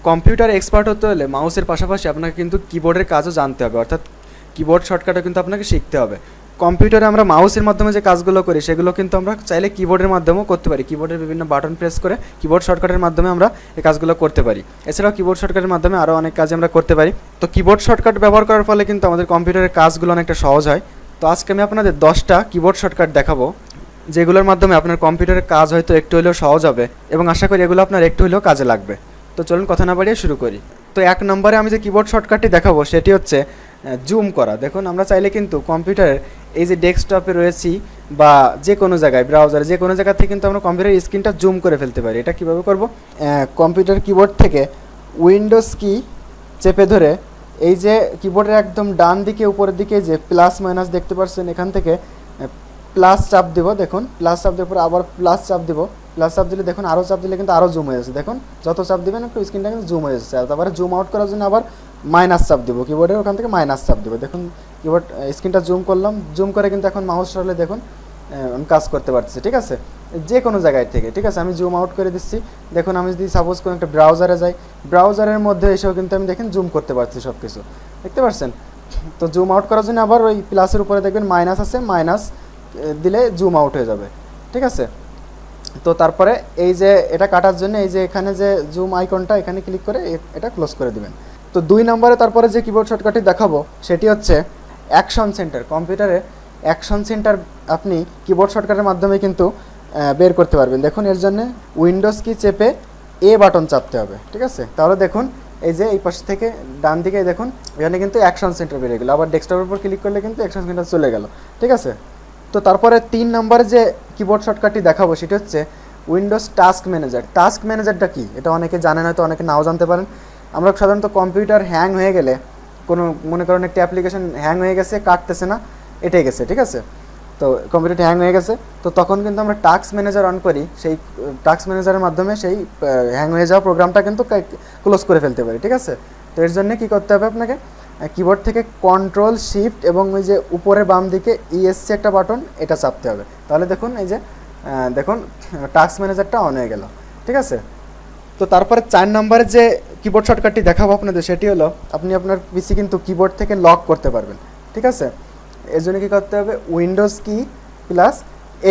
Computer expert হতে হলে মাউসের পাশাপাশি আপনাকে কিন্তু কিবোর্ডের কাজও জানতে হবে, অর্থাৎ কিবোর্ড শর্টকাটও কিন্তু আপনাকে শিখতে হবে। কম্পিউটারে আমরা মাউসের মাধ্যমে যে কাজগুলো করি সেগুলো কিন্তু আমরা চাইলে কিবোর্ডের মাধ্যমেও করতে পারি। কিবোর্ডের বিভিন্ন বাটন প্রেস করে কিবোর্ড শর্টকাটের মাধ্যমে আমরা এই কাজগুলো করতে পারি। এছাড়াও কিবোর্ড শর্টকাটের মাধ্যমে আরও অনেক কাজ আমরা করতে পারি। তো কিবোর্ড শর্টকাট ব্যবহার করার ফলে কিন্তু আমাদের কম্পিউটারের কাজগুলো অনেকটা সহজ হয়। তো আজকে আমি আপনাদের 10টা কিবোর্ড শর্টকাট দেখাবো, যেগুলোর মাধ্যমে আপনার কম্পিউটারের কাজ হয়তো একটু হলেও সহজ হবে এবং আশা করি এগুলো আপনার একটু হলেও কাজে লাগবে। তো চলুন কথা না বাড়িয়ে শুরু করি। তো 1 নম্বরে আমি যে কিবোর্ড শর্টকাটটি দেখাবো সেটি হচ্ছে জুম করা। দেখুন আমরা চাইলে কিন্তু কম্পিউটারের এই যে ডেস্কটপে রয়েছি বা যে কোনো জায়গায় ব্রাউজারে যে কোনো জায়গা থেকে কিন্তু আমরা কম্পিউটারের স্ক্রিনটা জুম করে ফেলতে পারি। এটা কীভাবে করব? কম্পিউটার কিবোর্ড থেকে উইন্ডোজ কি চেপে ধরে এই যে কিবোর্ডের একদম ডান দিকে উপরের দিকে যে প্লাস মাইনাস দেখতে পাচ্ছেন, এখান থেকে প্লাস চাপ দেব। দেখুন প্লাস চাপ দেওয়ার পর আবার প্লাস চাপ দেবো। প্লাস চাপ দিলে দেখুন আরও চাপ দিলে কিন্তু আরও জুম হয়ে যাচ্ছে। দেখুন যত চাপ দেবেন একটু স্ক্রিনটা কিন্তু জুম হয়ে যাচ্ছে। আর তারপরে জুম আউট করার জন্য আবার মাইনাস চাপ দেবো, কিবোর্ডের ওখান থেকে মাইনাস চাপ দেবো। দেখুন কিবোর্ড স্ক্রিনটা জুম করলাম, জুম করে কিন্তু এখন মাউস সরলে দেখুন আমি কাজ করতে পারছি, ঠিক আছে, যে কোনো জায়গায় থেকে। ঠিক আছে, আমি জুম আউট করে দিচ্ছি। দেখুন আমি যদি সাপোজ কোনো একটা ব্রাউজারে যাই, ব্রাউজারের মধ্যে এসেও কিন্তু আমি দেখেন জুম করতে পারছি সব কিছু, দেখতে পাচ্ছেন। তো জুম আউট করার জন্য আবার ওই প্লাসের উপরে দেখবেন মাইনাস আছে, মাইনাস দিলে জুম আউট হয়ে যাবে, ঠিক আছে। তো তারপরে এই যে এটা কাটার জন্য এই যে এখানে যে জুম আইকনটা, এখানে ক্লিক করে এটা ক্লোজ করে দিবেন। তো 2 নম্বরে তারপরে যে কিবোর্ড শর্টকাটটি দেখাবো সেটি হচ্ছে অ্যাকশন সেন্টার। কম্পিউটারে অ্যাকশন সেন্টার আপনি কিবোর্ড শর্টকাটের মাধ্যমে কিন্তু বের করতে পারবেন। দেখুন এর জন্য উইন্ডোজ কি চেপে এ বাটন চাপতে হবে, ঠিক আছে। তাহলে দেখুন এই যে এই পাশ থেকে ডান দিকে দেখুন এখানে কিন্তু অ্যাকশন সেন্টার বেরিয়ে গেলো। আবার ডেস্কটপের উপর ক্লিক করলে কিন্তু অ্যাকশন সেন্টার চলে গেল, ঠিক আছে। তো তারপরে 3 নম্বরে যে কিবোর্ড শর্টকাটটি দেখাবো সেটি হচ্ছে উইন্ডোজ টাস্ক ম্যানেজার। টাস্ক ম্যানেজারটা কি এটা অনেকে জানেন, হয়তো অনেকে নাও জানতে পারেন। আমরা সাধারণত কম্পিউটার হ্যাং হয়ে গেলে, কোনো মনে করেন একটা অ্যাপ্লিকেশন হ্যাং হয়ে গেছে, কাটতেছে না, এটাই গেছে, ঠিক আছে। তো কম্পিউটারটি হ্যাং হয়ে গেছে, তো তখন কিন্তু আমরা টাস্ক ম্যানেজার অন করি। সেই টাস্ক ম্যানেজারের মাধ্যমে সেই হ্যাং হয়ে যাওয়া প্রোগ্রামটা কিন্তু ক্লোজ করে ফেলতে পারি, ঠিক আছে। তো এর জন্য কী করতে হবে আপনাকে? কিবোর্ড থেকে কন্ট্রোল শিফট এবং ওই যে উপরে বাম দিকে ইএসসি একটা বাটন, এটা চাপতে হবে। তাহলে দেখুন এই যে দেখুন টাস্ক ম্যানেজারটা অন হয়ে গেল, ঠিক আছে। তো তারপরে 4 নম্বরে যে কিবোর্ড শর্টকাটটি দেখাবো আপনাদের সেটি হলো আপনি আপনার পিসি কিন্তু কিবোর্ড থেকে লক করতে পারবেন, ঠিক আছে। এর জন্য কী করতে হবে? উইন্ডোজ কি প্লাস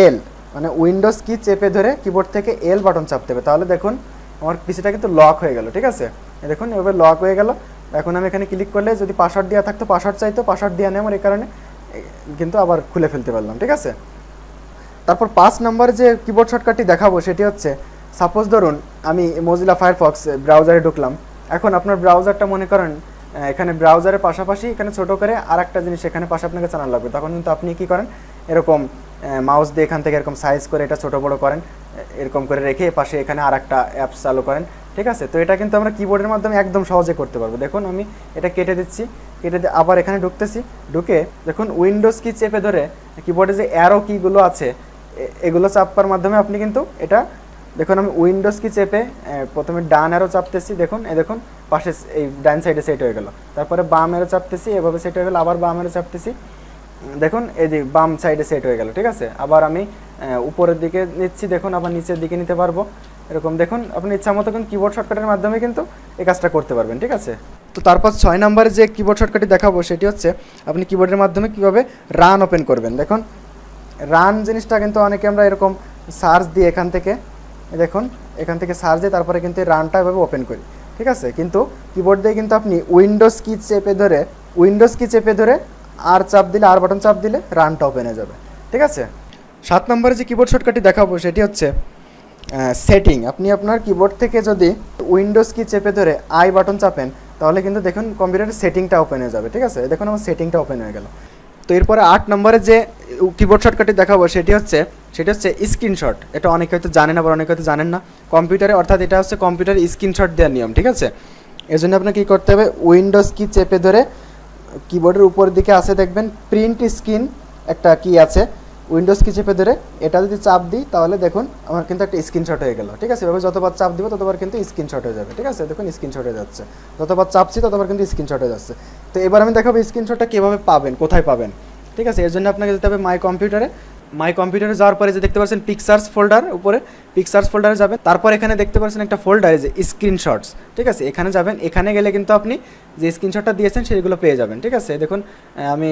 এল, মানে উইন্ডোজ কি চেপে ধরে কিবোর্ড থেকে এল বাটন চাপতে হবে। তাহলে দেখুন আমার পিসিটা কিন্তু লক হয়ে গেল, ঠিক আছে। দেখুন এভাবে লক হয়ে গেল। এখন আমি এখানে ক্লিক করলে যদি পাসওয়ার্ড দেওয়া থাকতো, পাসওয়ার্ড চাইতো, পাসওয়ার্ড দেওয়া নেই আমার, এই কারণে কিন্তু আবার খুলে ফেলতে পারলাম, ঠিক আছে। তারপর 5 নম্বর যে কিবোর্ড শর্টকাটটি দেখাবো সেটি হচ্ছে সাপোজ ধরুন আমি মোজিলা ফায়ারফক্স ব্রাউজারে ঢুকলাম। এখন আপনার ব্রাউজারটা মনে করেন এখানে ব্রাউজারের পাশাপাশি এখানে ছোটো করে আর একটা জিনিস এখানে পাশে আপনাকে চালানো লাগবে। তখন কিন্তু আপনি কী করেন, এরকম মাউস দিয়ে এখান থেকে এরকম সাইজ করে এটা ছোটো বড়ো করেন, এরকম করে রেখে পাশে এখানে আর একটা অ্যাপস চালু করেন, ঠিক আছে। তো এটা কিন্তু আমরা কিবোর্ডের মাধ্যমে একদম সহজে করতে পারবো। দেখুন আমি এটা কেটে দিচ্ছি, কেটে দিয়ে আবার এখানে ঢুকতেছি, ঢুকে দেখুন উইন্ডোজ কি চেপে ধরে কিবোর্ডে যে অ্যারো কিগুলো আছে এগুলো চাপার মাধ্যমে আপনি কিন্তু এটা দেখুন আমি উইন্ডোজ কি চেপে প্রথমে ডান অ্যারো চাপতেছি, দেখুন এই দেখুন পাশে এই ডান সাইডে সেট হয়ে গেল। তারপরে বাম অ্যারো চাপতেছি, এভাবে সেট হয়ে গেল। আবার বাম অ্যারো চাপতেছি, দেখুন এই যে বাম সাইডে সেট হয়ে গেল, ঠিক আছে। আবার আমি উপরের দিকে নিচ্ছি, দেখুন আবার নিচের দিকে নিতে পারবো, এরকম দেখুন আপনি ইচ্ছা মতো কিন্তু কিবোর্ড শর্টকাটের মাধ্যমে কিন্তু এই কাজটা করতে পারবেন, ঠিক আছে। তো তারপর 6 নম্বরে যে কিবোর্ড শর্টকাটটি দেখাবো সেটি হচ্ছে আপনি কিবোর্ডের মাধ্যমে কীভাবে রান ওপেন করবেন। দেখুন রান জিনিসটা কিন্তু অনেকে আমরা এরকম সার্চ দিয়ে এখান থেকে দেখুন এখান থেকে সার্চ দিয়ে তারপরে কিন্তু এই রানটা এভাবে ওপেন করি, ঠিক আছে। কিন্তু কিবোর্ড দিয়ে কিন্তু আপনি উইন্ডোজ কি চেপে ধরে আর চাপ দিলে, আর বাটন চাপ দিলে রানটা ওপেন হয়ে যাবে, ঠিক আছে। 7 নম্বরে যে কিবোর্ড শর্টকাটটি দেখাবো সেটি হচ্ছে সেটিং। আপনি আপনার কিবোর্ড থেকে যদি উইন্ডোজ কি চেপে ধরে আই বাটন চাপেন তাহলে কিন্তু দেখুন কম্পিউটারের সেটিংটা ওপেন হয়ে যাবে, ঠিক আছে। দেখুন আমার সেটিংটা ওপেন হয়ে গেল। তো এরপরে 8 নম্বরের যে কিবোর্ড শর্টকাটটি দেখাবো সেটি হচ্ছে স্ক্রিনশট। এটা অনেকে হয়তো জানেন, আবার অনেকে হয়তো জানেন না কম্পিউটারে, অর্থাৎ এটা হচ্ছে কম্পিউটারে স্ক্রিনশট দেওয়ার নিয়ম, ঠিক আছে। এর জন্য আপনাকে কী করতে হবে? উইন্ডোজ কি চেপে ধরে কিবোর্ডের উপরের দিকে আছে দেখবেন প্রিন্ট স্ক্রিন একটা কি আছে, উইন্ডোজ কি চেপে ধরে এটা যদি চাপ দিই তাহলে দেখুন আমার কিন্তু একটা স্ক্রিনশট হয়ে গেল, ঠিক আছে। এভাবে যতবার চাপ দিব ততবার কিন্তু স্ক্রিনশট হয়ে যাবে, ঠিক আছে। দেখুন স্ক্রিনশট হয়ে যাচ্ছে, যতবার চাপছি ততবার কিন্তু স্ক্রিনশট হয়ে যাচ্ছে। তো এবার আমি দেখাবো স্ক্রিনশটটা কীভাবে পাবেন, কোথায় পাবেন, ঠিক আছে। এর জন্য আপনাকে যেতে হবে মাই কম্পিউটারে। মাই কম্পিউটারে যাওয়ার পরে যে দেখতে পাচ্ছেন পিকচার্স ফোল্ডার, উপরে পিকচার্স ফোল্ডারে যাবেন, তারপর এখানে দেখতে পাচ্ছেন একটা ফোল্ডারে যে স্ক্রিনশটস, ঠিক আছে, এখানে যাবেন। এখানে গেলে কিন্তু আপনি যে স্ক্রিনশটটা দিয়েছেন সেগুলো পেয়ে যাবেন, ঠিক আছে। দেখুন আমি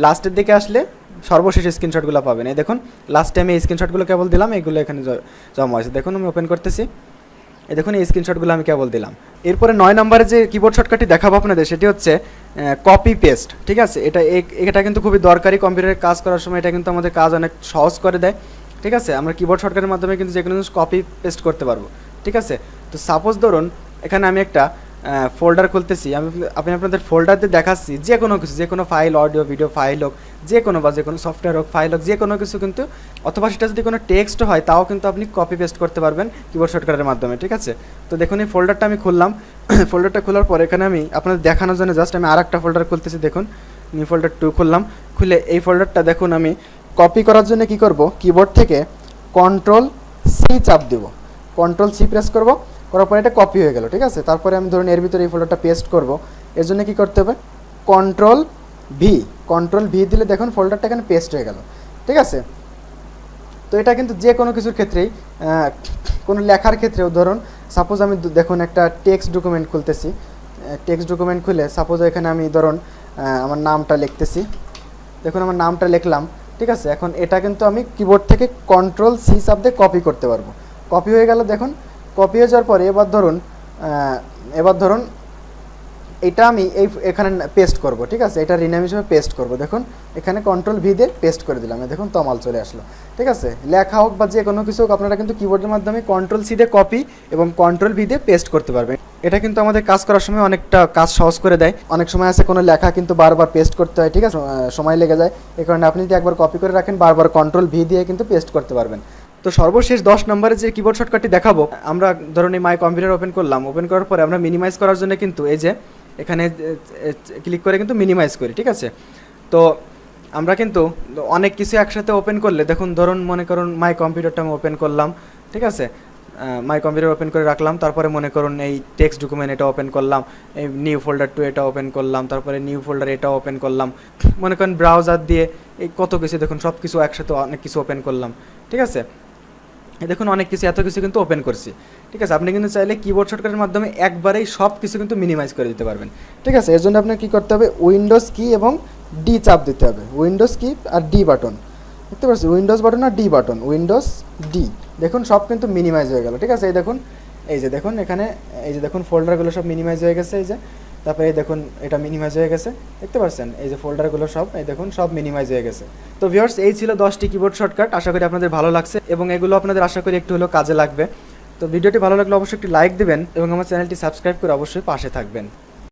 লাস্টের দিকে আসলে সর্বশেষ স্ক্রিনশটগুলো পাবেন। এই দেখুন লাস্টে আমি এই স্ক্রিনশটগুলো কেবল দিলাম, এগুলো এখানে জমা হয়েছে। দেখুন আমি ওপেন করতেছি, এই দেখুন এই স্ক্রিনশটগুলো আমি কেবল দিলাম। এরপরে 9 নম্বরে যে কিবোর্ড শর্টকাটটি দেখাবো আপনাদের সেটি হচ্ছে কপি পেস্ট, ঠিক আছে। এটা কিন্তু খুবই দরকারি, কম্পিউটারে কাজ করার সময় এটা কিন্তু আমাদের কাজ অনেক সহজ করে দেয়, ঠিক আছে। আমরা কিবোর্ড শর্টকাটের মাধ্যমে কিন্তু যে কোনো জিনিস কপি পেস্ট করতে পারবো, ঠিক আছে। তো সাপোজ ধরুন এখানে আমি একটা ফোল্ডার খুলতেছি, আমি আপনাদের ফোল্ডারতে দেখাচ্ছি যে কোনো কিছু, যে কোনো ফাইল, অডিও ভিডিও ফাইল হোক, যে কোনো বা যে কোনো সফটওয়্যার হোক, ফাইল হোক, যে কোনো কিছু কিন্তু, অথবা সেটা যদি কোনো টেক্সট হয় তাও কিন্তু আপনি কপি পেস্ট করতে পারবেন কিবোর্ড শর্টকাটের মাধ্যমে, ঠিক আছে। তো দেখুন এই ফোল্ডারটা আমি খুললাম। ফোল্ডারটা খোলার পর এখানে আমি আপনাদের দেখানোর জন্য জাস্ট আমি আর একটা ফোল্ডার খুলতেছি। দেখুন নিউ ফোল্ডার 2 খুললাম, খুলে এই ফোল্ডারটা দেখুন আমি কপি করার জন্য কি করব, কিবোর্ড থেকে Ctrl+C চাপ দেব, Ctrl+C প্রেস করব, করার পরে এটা কপি হয়ে গেল, ঠিক আছে। তারপরে আমি ধরুন এর ভিতরে এই ফোল্ডারটা পেস্ট করব, এর জন্য কী করতে হবে, Ctrl+V দিলে দেখুন ফোল্ডারটা এখানে পেস্ট হয়ে গেল, ঠিক আছে। তো এটা কিন্তু যে কোনো কিছুর ক্ষেত্রেই, কোনো লেখার ক্ষেত্রেও ধরুন সাপোজ আমি দেখুন একটা টেক্সট ডকুমেন্ট খুলতেছি, টেক্সট ডকুমেন্ট খুলে সাপোজ এখানে আমি ধরুন আমার নামটা লিখতেছি, দেখুন আমার নামটা লিখলাম, ঠিক আছে। এখন এটা কিন্তু আমি কিবোর্ড থেকে Ctrl+C চাপ দিয়ে কপি করতে পারবো, কপি হয়ে গেল। দেখুন কপি হয়ে যাওয়ার পরে এবার ধরুন এটা আমি এখানে পেস্ট করব, ঠিক আছে, এটা রিনেম হিসেবে পেস্ট করব। দেখুন এখানে Ctrl+V দিয়ে পেস্ট করে দিলাম, দেখুন তমাল চলে আসলো, ঠিক আছে। লেখা হোক বা যে কোনো কিছু হোক আপনারা কিন্তু কিবোর্ডের মাধ্যমে Ctrl+C দিয়ে কপি এবং Ctrl+V দিয়ে পেস্ট করতে পারবেন। এটা কিন্তু আমাদের কাজ করার সময় অনেকটা কাজ সহজ করে দেয়। অনেক সময় আছে কোনো লেখা কিন্তু বারবার পেস্ট করতে হয়, ঠিক আছে, সময় লেগে যায়। এই কারণে আপনি যদি একবার কপি করে রাখেন বারবার Ctrl+V দিয়ে কিন্তু পেস্ট করতে পারবেন। তো সর্বশেষ 10 নম্বরে যে কিবোর্ড শর্টকাটটি দেখাবো, আমরা ধরুন এই মাই কম্পিউটার ওপেন করলাম, ওপেন করার পরে আমরা মিনিমাইজ করার জন্য কিন্তু এই যে এখানে ক্লিক করে কিন্তু মিনিমাইজ করি, ঠিক আছে। তো আমরা কিন্তু অনেক কিছু একসাথে ওপেন করলে দেখুন, ধরুন মনে করুন মাই কম্পিউটারটা আমি ওপেন করলাম, ঠিক আছে, মাই কম্পিউটার ওপেন করে রাখলাম, তারপরে মনে করুন এই টেক্সট ডকুমেন্ট এটা ওপেন করলাম, এই নিউ ফোল্ডার 2 এটা ওপেন করলাম, তারপরে নিউ ফোল্ডার এটা ওপেন করলাম, মনে করেন ব্রাউজার দিয়ে এই কত কিছু দেখুন সব কিছু একসাথে অনেক কিছু ওপেন করলাম, ঠিক আছে। দেখুন অনেক কিছু, এত কিছু কিন্তু ওপেন করছি, ঠিক আছে। আপনি কিন্তু চাইলে কিবোর্ড শর্টকাটের মাধ্যমে একবারেই সব কিছু কিন্তু মিনিমাইজ করে দিতে পারবেন, ঠিক আছে। এর জন্য আপনার কী করতে হবে, উইন্ডোজ কি এবং ডি চাপ দিতে হবে, উইন্ডোজ কি আর ডি বাটন, দেখতে পাচ্ছি উইন্ডোজ বাটন আর ডি বাটন, উইন্ডোজ ডি, দেখুন সব কিন্তু মিনিমাইজ হয়ে গেল, ঠিক আছে। এই যে দেখুন এখানে এই যে দেখুন ফোল্ডারগুলো সব মিনিমাইজ হয়ে গেছে, এই যে তারপরে এই দেখুন এটা মিনিমাইজ হয়ে গেছে, দেখতে পাচ্ছেন এই যে ফোল্ডারগুলো সব এই দেখুন সব মিনিমাইজ হয়ে গেছে। তো ভিউয়ার্স এই ছিল 10টি কিবোর্ড শর্টকাট, আশা করি আপনাদের ভালো লাগছে এবং এগুলো আপনাদের আশা করি একটু হলেও কাজে লাগবে। তো ভিডিওটি ভালো লাগলে অবশ্যই একটি লাইক দিবেন এবং আমার চ্যানেলটি সাবস্ক্রাইব করে অবশ্যই পাশে থাকবেন।